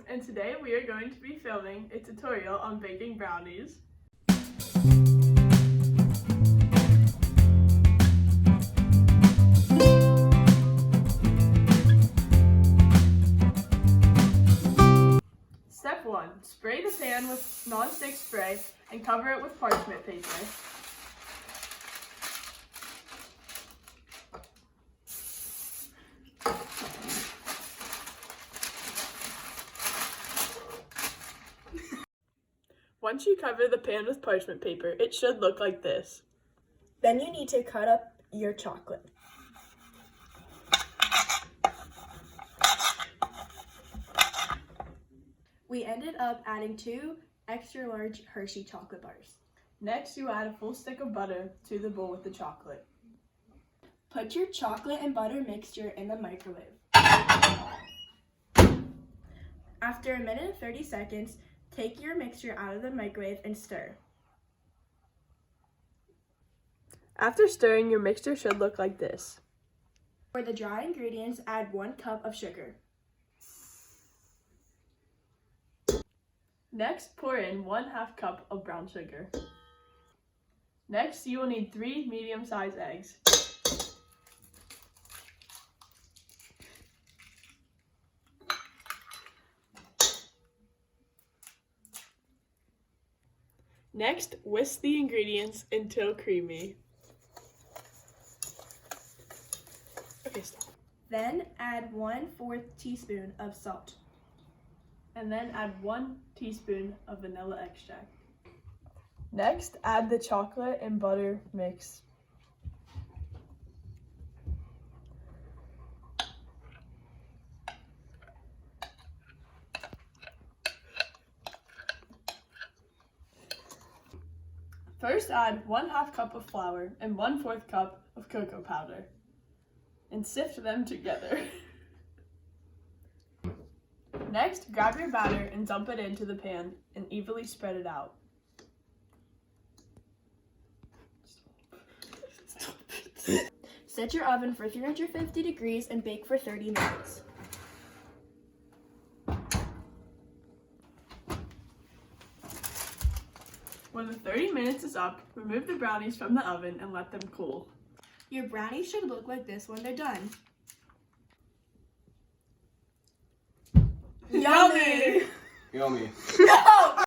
And today we are going to be filming a tutorial on baking brownies. Step 1. Spray the pan with non-stick spray and cover it with parchment paper. Once you cover the pan with parchment paper, it should look like this. Then you need to cut up your chocolate. We ended up adding 2 extra large Hershey chocolate bars. Next, you add a full stick of butter to the bowl with the chocolate. Put your chocolate and butter mixture in the microwave. After a minute and 30 seconds, take your mixture out of the microwave and stir. After stirring, your mixture should look like this. For the dry ingredients, add 1 cup of sugar. Next, pour in 1/2 cup of brown sugar. Next, you will need 3 medium-sized eggs. Next, whisk the ingredients until creamy. Okay, stop. Then add 1/4 teaspoon of salt. And then add 1 teaspoon of vanilla extract. Next, add the chocolate and butter mix. First, add 1/2 cup of flour and 1/4 cup of cocoa powder, and sift them together. Next, grab your batter and dump it into the pan and evenly spread it out. Set your oven for 350 degrees and bake for 30 minutes. When the 30 minutes is up, remove the brownies from the oven and let them cool. Your brownies should look like this when they're done. Yummy! Yummy. No!